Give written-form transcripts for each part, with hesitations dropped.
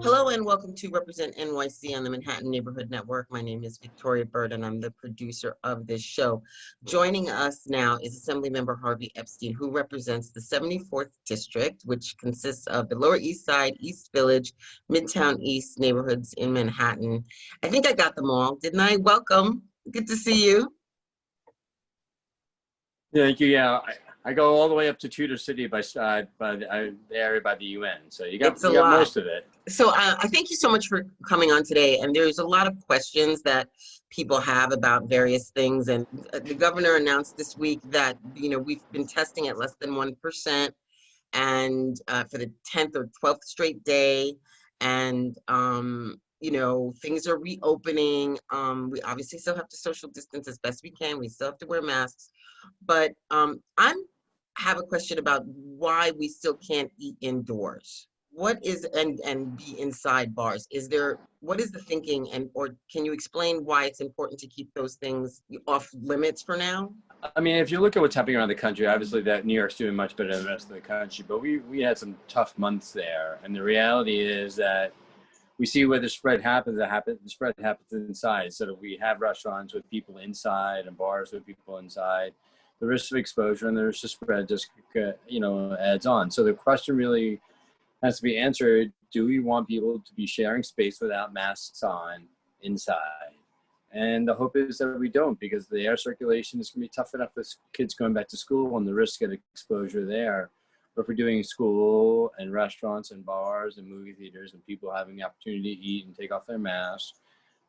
Hello and welcome to Represent NYC on the Manhattan Neighborhood Network. My name is Victoria Bert and I'm the producer of this show. Joining us now is Assemblymember Harvey Epstein, who represents the 74th District, which consists of the Lower East Side, East Village, Midtown East neighborhoods in Manhattan. I think I got them all, didn't I? Welcome. Good to see you. Thank you. Yeah, I go all the way up to Tudor City by the area by the UN. So you got most of it. So I thank you so much for coming on today. And there's a lot of questions that people have about various things. And the governor announced this week that, we've been testing at less than 1% and for the 10th or 12th straight day. And, things are reopening. We obviously still have to social distance as best we can. We still have to wear masks. But I have a question about why we still can't eat indoors. What is and be inside bars? What is the thinking, or can you explain why it's important to keep those things off limits for now? I mean, if you look at what's happening around the country, obviously that New York's doing much better than the rest of the country, but we had some tough months there. And the reality is that we see where the spread happens, the spread happens inside. So that we have restaurants with people inside and bars with people inside. The risk of exposure and the risk of spread just, adds on. So the question really has to be answered: do we want people to be sharing space without masks on inside? And the hope is that we don't, because the air circulation is going to be tough enough with kids going back to school and the risk of exposure there. But if we're doing school and restaurants and bars and movie theaters and people having the opportunity to eat and take off their masks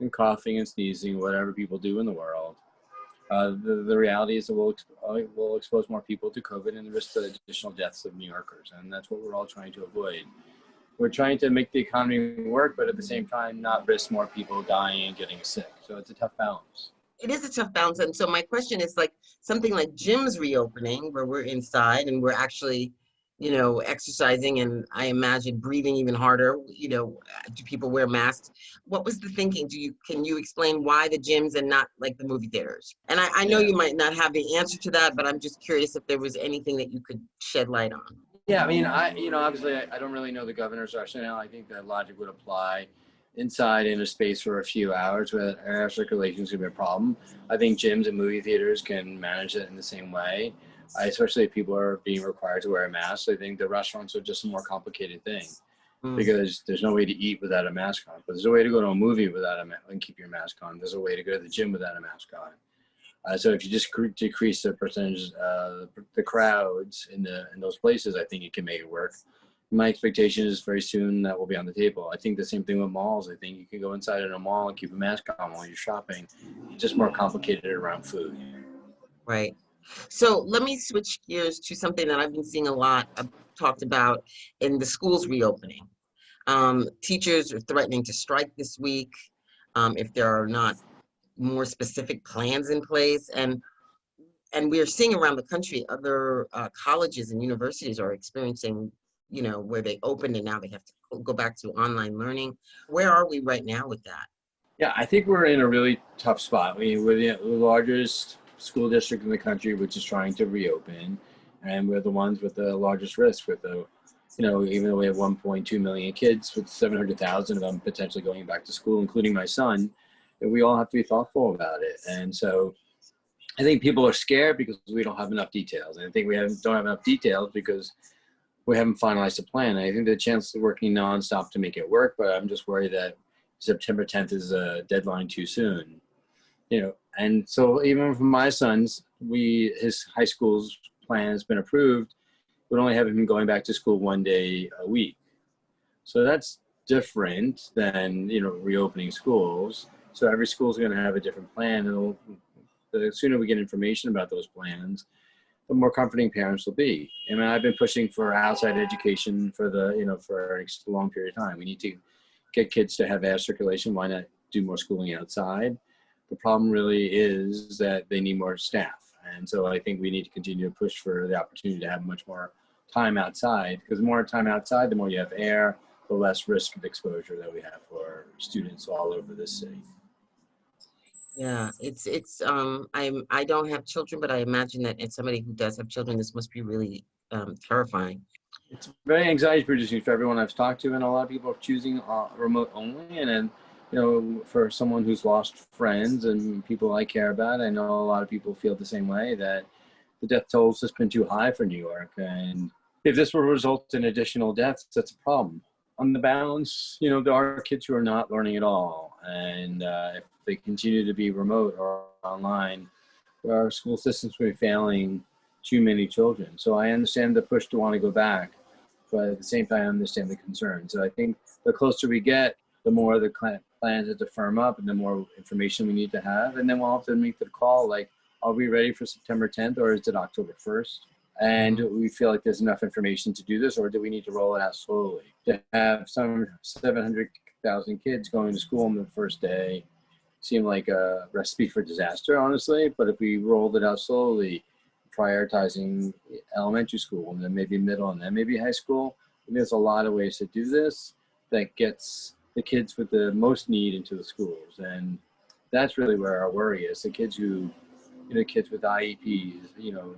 and coughing and sneezing, whatever people do in the world, the reality is that we'll expose more people to COVID and the risk of additional deaths of New Yorkers. And that's what we're all trying to avoid. We're trying to make the economy work, but at the same time, not risk more people dying and getting sick. So it's a tough balance. It is a tough balance. And so my question is, like, something like gyms reopening where we're inside and we're actually, exercising and I imagine breathing even harder, do people wear masks? What was the thinking? Can you explain why the gyms and not like the movie theaters? And I know you might not have the answer to that, but I'm just curious if there was anything that you could shed light on. Yeah, I mean, obviously I don't really know the governor's rationale. I think that logic would apply inside in a space for a few hours where air circulation is going to be a problem. I think gyms and movie theaters can manage it in the same way. Especially if people are being required to wear a mask. I think the restaurants are just a more complicated thing because there's no way to eat without a mask on. But there's a way to go to a movie without a mask and keep your mask on. There's a way to go to the gym without a mask on. So if you just decrease the percentage, the crowds in those places, I think you can make it work. My expectation is very soon that will be on the table. I think the same thing with malls. I think you can go inside in a mall and keep a mask on while you're shopping. It's just more complicated around food. Right. So let me switch gears to something that I've been seeing a lot talked about in the schools reopening. Teachers are threatening to strike this week if there are not more specific plans in place. And we are seeing around the country other colleges and universities are experiencing, where they opened and now they have to go back to online learning. Where are we right now with that? Yeah, I think we're in a really tough spot. We're the largest school district in the country, which is trying to reopen, and we're the ones with the largest risk with the, even though we have 1.2 million kids with 700,000 of them potentially going back to school, including my son, and we all have to be thoughtful about it. And so I think people are scared because we don't have enough details. And I think we don't have enough details because we haven't finalized a plan. And I think the chances of working nonstop to make it work, but I'm just worried that September 10th is a deadline too soon. And so even for my son's, his high school's plan has been approved. We'd only have him going back to school 1 day a week. So that's different than, reopening schools. So every school is going to have a different plan. And the sooner we get information about those plans, the more comforting parents will be. I mean, I've been pushing for outside education for for a long period of time. We need to get kids to have air circulation. Why not do more schooling outside? The problem really is that they need more staff. And so I think we need to continue to push for the opportunity to have much more time outside, because the more time outside, the more you have air, the less risk of exposure that we have for students all over this city. Yeah, I don't have children, but I imagine that as somebody who does have children, this must be really terrifying. it's very anxiety producing for everyone I've talked to, and a lot of people are choosing remote only. And then, you know, for someone who's lost friends and people I care about, I know a lot of people feel the same way, that the death toll's just been too high for New York. And if this will result in additional deaths, that's a problem. On the balance, you know, there are kids who are not learning at all. And if they continue to be remote or online, our school systems will be failing too many children. So I understand the push to want to go back, but at the same time, I understand the concern. So I think the closer we get, the more the plans have to firm up and the more information we need to have. And then we'll have to make the call, like, are we ready for September 10th or is it October 1st? And do we feel like there's enough information to do this, or do we need to roll it out slowly? To have some 700,000 kids going to school on the first day seemed like a recipe for disaster, honestly. But if we rolled it out slowly, prioritizing elementary school and then maybe middle and then maybe high school, there's a lot of ways to do this that gets the kids with the most need into the schools. And that's really where our worry is. The kids who, you know, kids with IEPs, you know,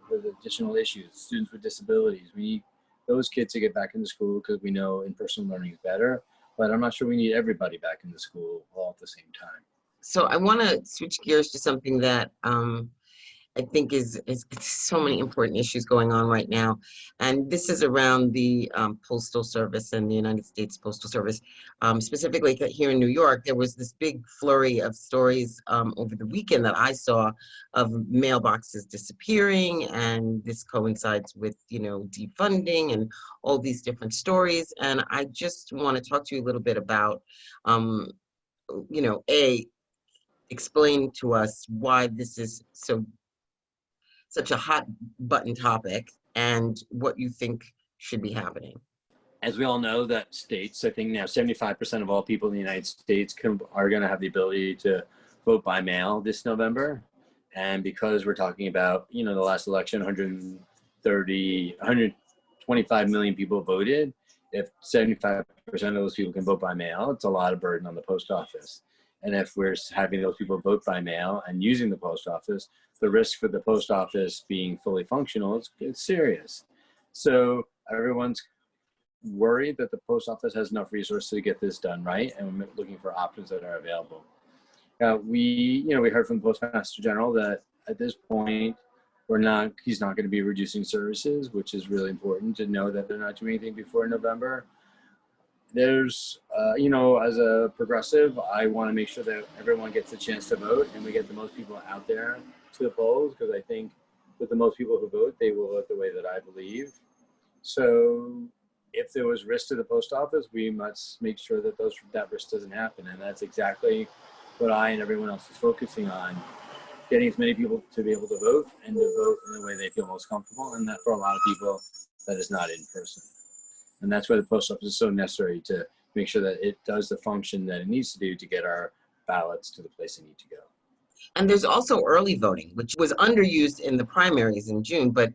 with additional issues, students with disabilities. We need those kids to get back into school because we know in-person learning is better, but I'm not sure we need everybody back into school all at the same time. So I want to switch gears to something that I think is so many important issues going on right now. And this is around the Postal Service and the United States Postal Service. Specifically here in New York, there was this big flurry of stories over the weekend that I saw of mailboxes disappearing, and this coincides with, you know, defunding and all these different stories. And I just want to talk to you a little bit about, you know, explain to us why this is such a hot button topic and what you think should be happening. As we all know, that states, I think now 75% of all people in the United States are going to have the ability to vote by mail this November. And because we're talking about, you know, the last election, 125 million people voted. If 75% of those people can vote by mail, it's a lot of burden on the post office. And if we're having those people vote by mail and using the post office, the risk for the post office being fully functional is serious. So everyone's worried that the post office has enough resources to get this done right, and we're looking for options that are available. We heard from the Postmaster General that at this point, he's not going to be reducing services, which is really important to know that they're not doing anything before November. There's, you know, as a progressive, I want to make sure that everyone gets a chance to vote and we get the most people out there to the polls, because I think with the most people who vote, they will vote the way that I believe. So if there was risk to the post office, we must make sure that that risk doesn't happen. And that's exactly what I and everyone else is focusing on, getting as many people to be able to vote and to vote in the way they feel most comfortable. And that for a lot of people, that is not in person. And that's why the post office is so necessary, to make sure that it does the function that it needs to do to get our ballots to the place they need to go. And there's also early voting, which was underused in the primaries in June, but,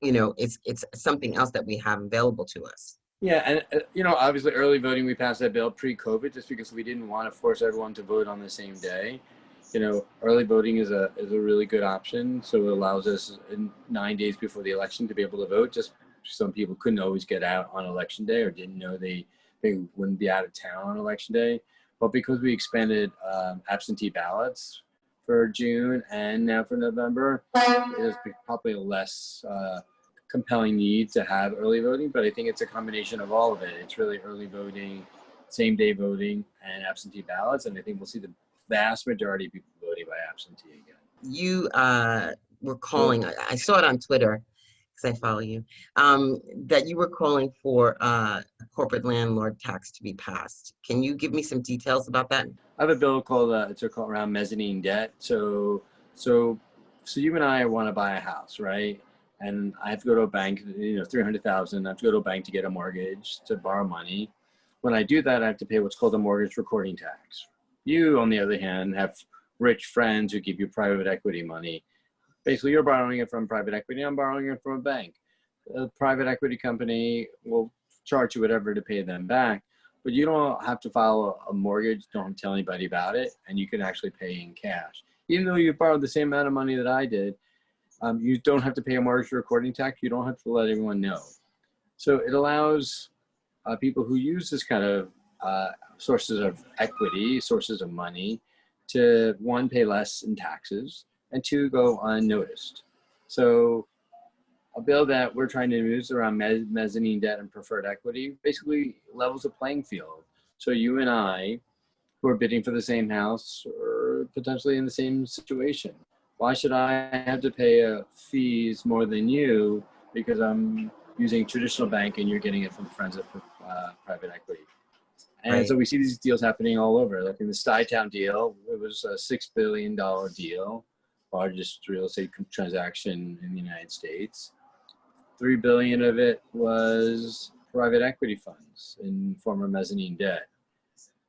you know, it's something else that we have available to us. Yeah, and you know, obviously early voting, we passed that bill pre-COVID just because we didn't want to force everyone to vote on the same day. You know, early voting is a really good option. So it allows us 9 days before the election to be able to vote. Just some people couldn't always get out on election day or didn't know they wouldn't be out of town on election day. But because we expanded absentee ballots for June and now for November, there's probably a less compelling need to have early voting, but I think it's a combination of all of it. It's really early voting, same day voting, and absentee ballots, and I think we'll see the vast majority of people voting by absentee again. You were calling, I saw it on Twitter, because I follow you, that you were calling for a corporate landlord tax to be passed. Can you give me some details about that? I have a bill called, it's called around mezzanine debt. So you and I want to buy a house, right? And I have to go to a bank, you know, 300,000. I have to go to a bank to get a mortgage, to borrow money. When I do that, I have to pay what's called a mortgage recording tax. You, on the other hand, have rich friends who give you private equity money. Basically, you're borrowing it from private equity. I'm borrowing it from a bank. A private equity company will charge you whatever to pay them back, but you don't have to file a mortgage. Don't tell anybody about it, and you can actually pay in cash. Even though you borrowed the same amount of money that I did, you don't have to pay a mortgage recording tax. You don't have to let everyone know. So it allows people who use this kind of sources of equity, sources of money, to one, pay less in taxes, and two, go unnoticed. So a bill that we're trying to use around mezzanine debt and preferred equity basically levels the playing field. So you and I, who are bidding for the same house, or potentially in the same situation, why should I have to pay fees more than you because I'm using traditional bank and you're getting it from friends of private equity? And Right. so we see these deals happening all over. Like in the Stuytown deal, it was a $6 billion deal, largest real estate transaction in the United States. $3 billion of it was private equity funds in former mezzanine debt.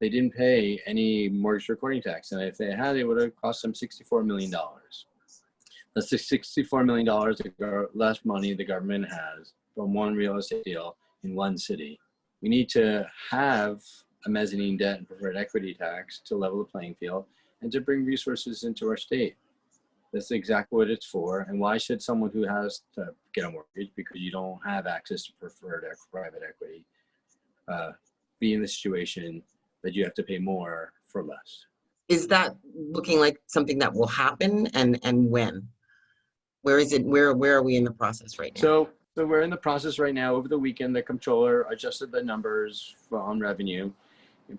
They didn't pay any mortgage recording tax, and if they had, it would have cost them $64 million. That's the $64 million less money the government has from one real estate deal in one city. We need to have a mezzanine debt and preferred equity tax to level the playing field and to bring resources into our state. That's exactly what it's for. And why should someone who has to get a mortgage because you don't have access to preferred private equity be in the situation that you have to pay more for less? Is that looking like something that will happen, and when? Where is it? Where are we in the process right now? So we're in the process right now. Over the weekend, the comptroller adjusted the numbers on revenue and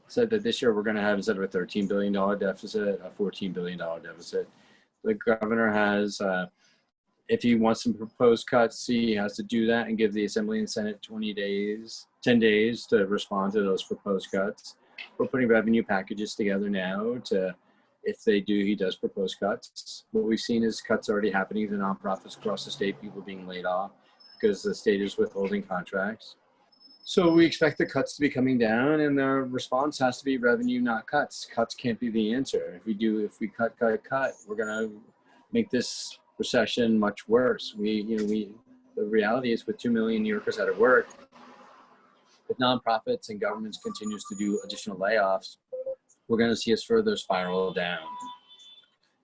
said that this year we're going to have, instead of a $13 billion deficit, a $14 billion deficit. The governor has, if he wants some proposed cuts, he has to do that and give the Assembly and Senate 10 days to respond to those proposed cuts. We're putting revenue packages together now to, if he does propose cuts. What we've seen is cuts already happening to nonprofits across the state, people being laid off because the state is withholding contracts. So we expect the cuts to be coming down, and the response has to be revenue, not cuts. Cuts can't be the answer. If we cut, we're gonna make this recession much worse. The reality is, with 2 million New Yorkers out of work, if nonprofits and governments continues to do additional layoffs, we're gonna see us further spiral down.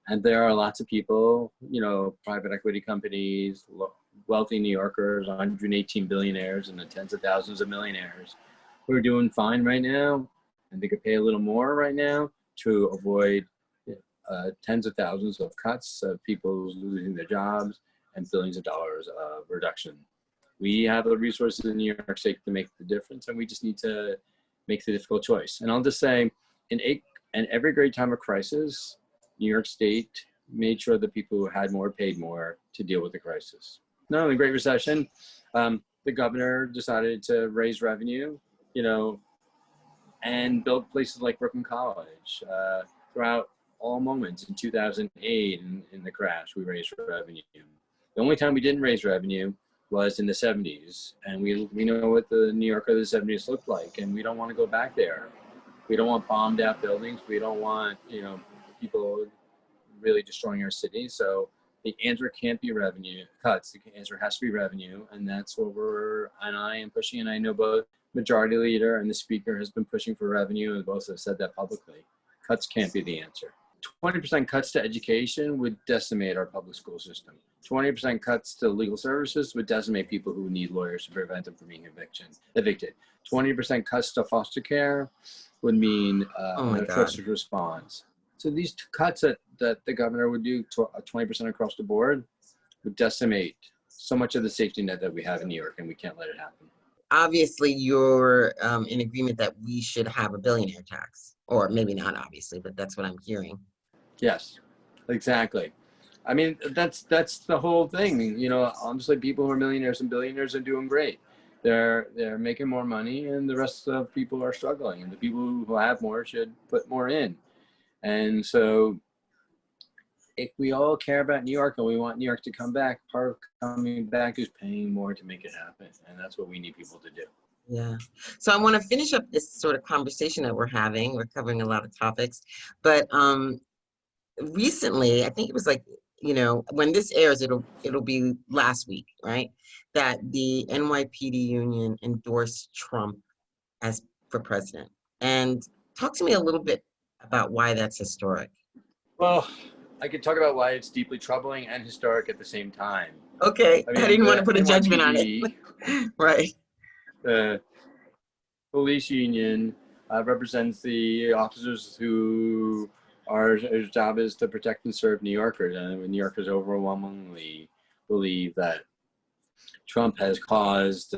And there are lots of people, private equity companies, wealthy New Yorkers, 118 billionaires, and the tens of thousands of millionaires who are doing fine right now, and they could pay a little more right now to avoid tens of thousands of cuts of people losing their jobs and billions of dollars of reduction. We have the resources in New York State to make the difference, and we just need to make the difficult choice. And I'll just say, in every great time of crisis, New York State made sure that people who had more paid more to deal with the crisis. No, in the Great Recession, the governor decided to raise revenue, and build places like Brooklyn College. Throughout all moments in 2008, in the crash, we raised revenue. The only time we didn't raise revenue was in the 70s, and we know what the New York of the 70s looked like, and we don't want to go back there. We don't want bombed out buildings. We don't want, people really destroying our city. So the answer can't be revenue cuts. The answer has to be revenue, and that's what I am pushing, and I know both Majority Leader and the Speaker has been pushing for revenue, and both have said that publicly. Cuts can't be the answer. 20% cuts to education would decimate our public school system. 20% cuts to legal services would decimate people who need lawyers to prevent them from being evicted. 20% cuts to foster care would mean a first response. So these cuts that the governor would do, 20% across the board, would decimate so much of the safety net that we have in New York, and we can't let it happen. Obviously, you're in agreement that we should have a billionaire tax, or maybe not obviously, but that's what I'm hearing. Yes, exactly. I mean, that's the whole thing. Obviously, people who are millionaires and billionaires are doing great. They're making more money, and the rest of people are struggling. And the people who have more should put more in. And so, if we all care about New York and we want New York to come back, part of coming back is paying more to make it happen. And that's what we need people to do. Yeah. So I want to finish up this sort of conversation that we're having. We're covering a lot of topics, but recently, I think it was like, when this airs, it'll be last week, right? That the NYPD union endorsed Trump for president. And talk to me a little bit about why that's historic. Well, I could talk about why it's deeply troubling and historic at the same time. Okay, I I mean, didn't want to the put a judgment on it. NYPD, Right. the police union, represents the officers who whose job is to protect and serve New Yorkers, and New Yorkers overwhelmingly believe that Trump has caused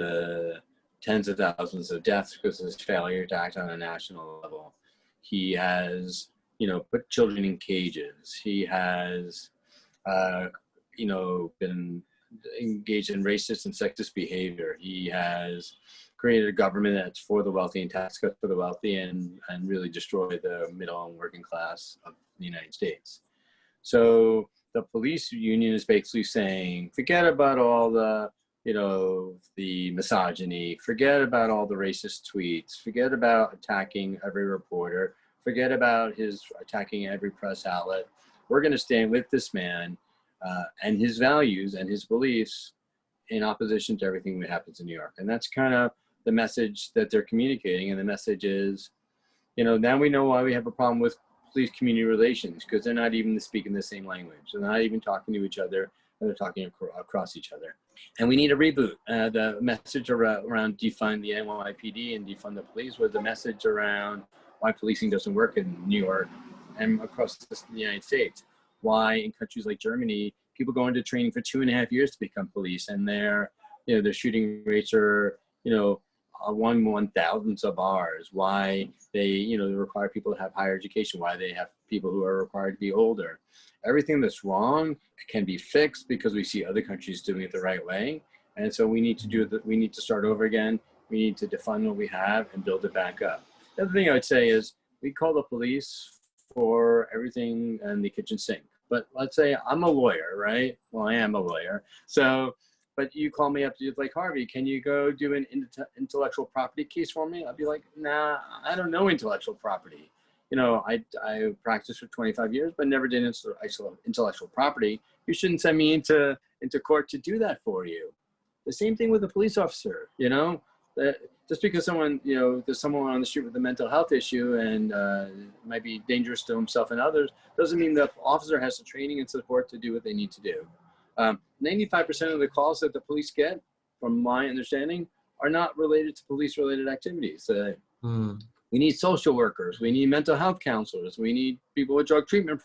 tens of thousands of deaths because of his failure to act on a national level. He has, put children in cages. He has, been engaged in racist and sexist behavior. He has created a government that's for the wealthy and tax cuts for the wealthy, and really destroyed the middle and working class of the United States. So the police union is basically saying, forget about all the misogyny, forget about all the racist tweets, forget about attacking every reporter, forget about his attacking every press outlet. We're going to stand with this man and his values and his beliefs in opposition to everything that happens in New York. And that's kind of the message that they're communicating. And the message is, now we know why we have a problem with police community relations, because they're not even speaking the same language. They're not even talking to each other, and they're talking across each other. And we need a reboot. The message around defund the NYPD and defund the police was the message around why policing doesn't work in New York and across the United States. Why in countries like Germany, people go into training for 2.5 years to become police, and their shooting rates are, 1/1000th of ours. Why they require people to have higher education, why they have people who are required to be older. Everything that's wrong can be fixed because we see other countries doing it the right way. And so we need to start over again. We need to defund what we have and build it back up. The other thing I would say is we call the police for everything in the kitchen sink. But let's say I'm a lawyer, right? Well, I am a lawyer. So, but you call me up to like, Harvey, can you go do an intellectual property case for me? I'll be like, nah, I don't know intellectual property. I practiced for 25 years, but never did intellectual property. You shouldn't send me into court to do that for you. The same thing with a police officer, just because there's someone on the street with a mental health issue and might be dangerous to himself and others, doesn't mean the officer has the training and support to do what they need to do. 95% of the calls that the police get, from my understanding, are not related to police-related activities. We need social workers. We need mental health counselors. We need people with drug treatment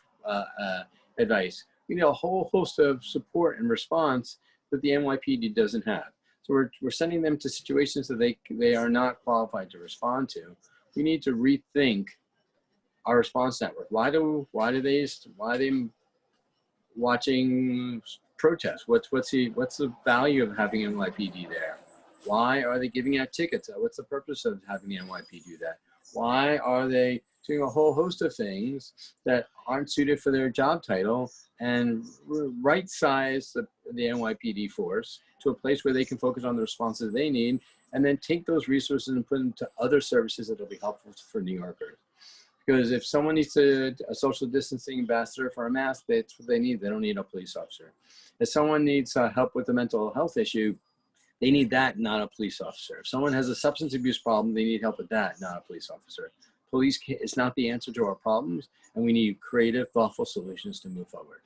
advice. We need a whole host of support and response that the NYPD doesn't have. So we're sending them to situations that they are not qualified to respond to. We need to rethink our response network. Why are they watching protests? What's the value of having NYPD there? Why are they giving out tickets? What's the purpose of having the NYPD do that? Why are they doing a whole host of things that aren't suited for their job title, and right-size the NYPD force to a place where they can focus on the responses they need, and then take those resources and put them to other services that will be helpful for New Yorkers? Because if someone needs a social distancing ambassador for a mask, that's what they need. They don't need a police officer. If someone needs help with a mental health issue, they need that, not a police officer. If someone has a substance abuse problem, they need help with that, not a police officer. Police is not the answer to our problems, and we need creative, thoughtful solutions to move forward.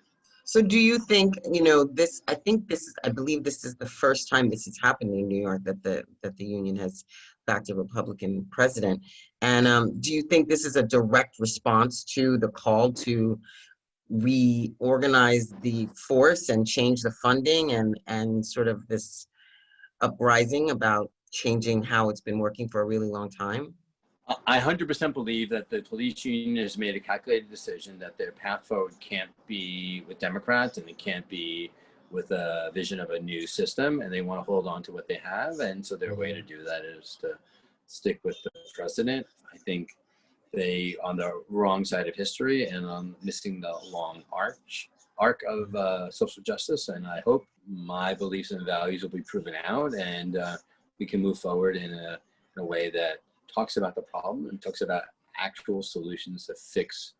So do you think, I believe this is the first time this has happened in New York, that the union has backed a Republican president. And do you think this is a direct response to the call to reorganize the force and change the funding, and sort of this uprising about changing how it's been working for a really long time? I 100% believe that the police union has made a calculated decision that their path forward can't be with Democrats, and it can't be with a vision of a new system, and they want to hold on to what they have. And so their way to do that is to stick with the president. I think they on the wrong side of history and on missing the long arc of social justice. And I hope my beliefs and values will be proven out, and we can move forward in a way that talks about the problem and talks about actual solutions to fix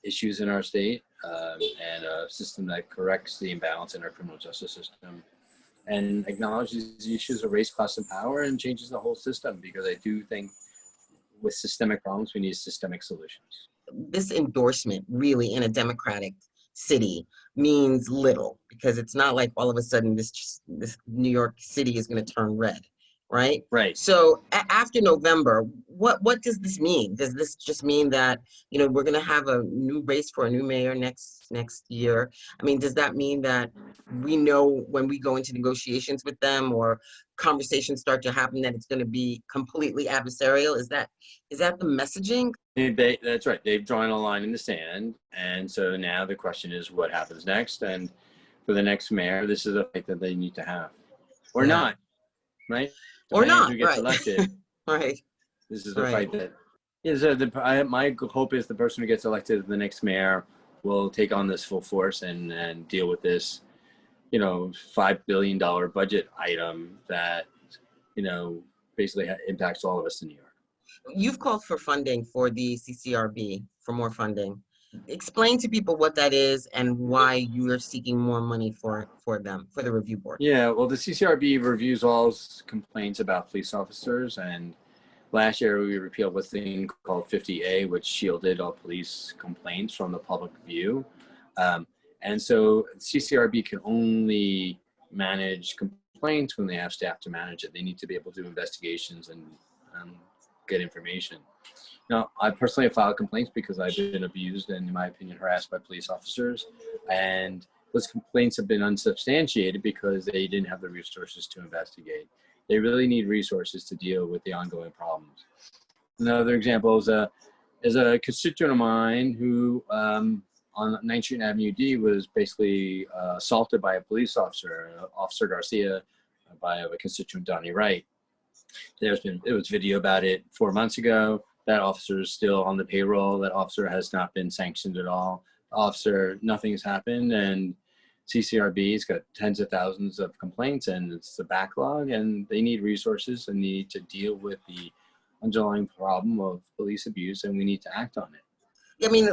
issues in our state, and a system that corrects the imbalance in our criminal justice system, and acknowledges the issues of race, class, and power, and changes the whole system. Because I do think with systemic problems, we need systemic solutions. This endorsement, really, in a democratic city means little, because it's not like all of a sudden this New York City is going to turn red, right? Right. So after November, what does this mean? Does this just mean that, you know, we're going to have a new race for a new mayor next year? I mean, does that mean that we know when we go into negotiations with them or conversations start to happen that it's going to be completely adversarial? Is that the messaging? That's right. They've drawn a line in the sand. And so now the question is what happens next? And for the next mayor, this is a fight that they need to have. Or Yeah. not, right? Or Depending on not, who gets right. elected. Right. This is a Right. fight that is. My hope is the person who gets elected, the next mayor, will take on this full force and deal with this, you know, $5 billion budget item that, you know, basically impacts all of us in New York. You've called for funding for the CCRB, for more funding. Explain to people what that is and why you are seeking more money for them, for the review board. Yeah, well, the CCRB reviews all complaints about police officers, and last year we repealed a thing called 50A, which shielded all police complaints from the public view. And so CCRB can only manage complaints when they have staff to manage it. They need to be able to do investigations and get information. Now, I personally have filed complaints because I've been abused and, in my opinion, harassed by police officers. And those complaints have been unsubstantiated because they didn't have the resources to investigate. They really need resources to deal with the ongoing problems. Another example is a constituent of mine who on 9th Street and Avenue D was basically assaulted by a police officer, Officer Garcia, by a constituent, Donnie Wright. It was video about it 4 months ago. That officer is still on the payroll. That officer has not been sanctioned at all. Nothing has happened, and CCRB's got tens of thousands of complaints, and it's a backlog, and they need resources and need to deal with the underlying problem of police abuse, and we need to act on it. I mean,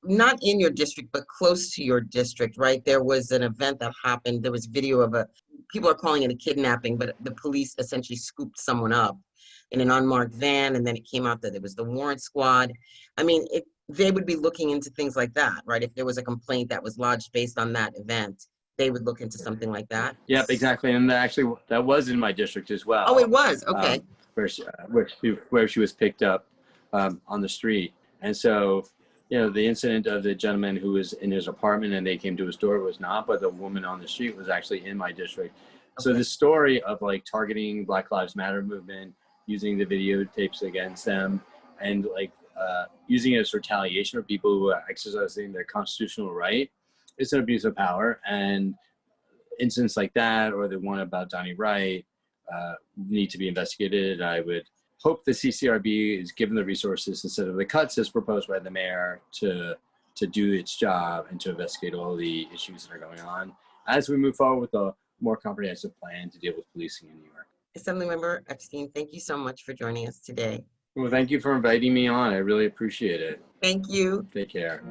not in your district, but close to your district, right? There was an event that happened. There was video of people are calling it a kidnapping, but the police essentially scooped someone up in an unmarked van, and then it came out that it was the warrant squad. I mean, they would be looking into things like that, right? If there was a complaint that was lodged based on that event, they would look into something like that. Yep, exactly. And actually, that was in my district as well. Oh, it was? Okay. Where she was picked up on the street. And so, you know, the incident of the gentleman who was in his apartment and they came to his door was not, but the woman on the street was actually in my district. Okay. So the story of like targeting Black Lives Matter movement, using the videotapes against them, and like using it as retaliation for people who are exercising their constitutional right, it's an abuse of power. And incidents like that, or the one about Donnie Wright, need to be investigated. I would hope the CCRB is given the resources instead of the cuts as proposed by the mayor to do its job and to investigate all the issues that are going on as we move forward with a more comprehensive plan to deal with policing in New York. Assemblymember Epstein, thank you so much for joining us today. Well, thank you for inviting me on. I really appreciate it. Thank you. Take care.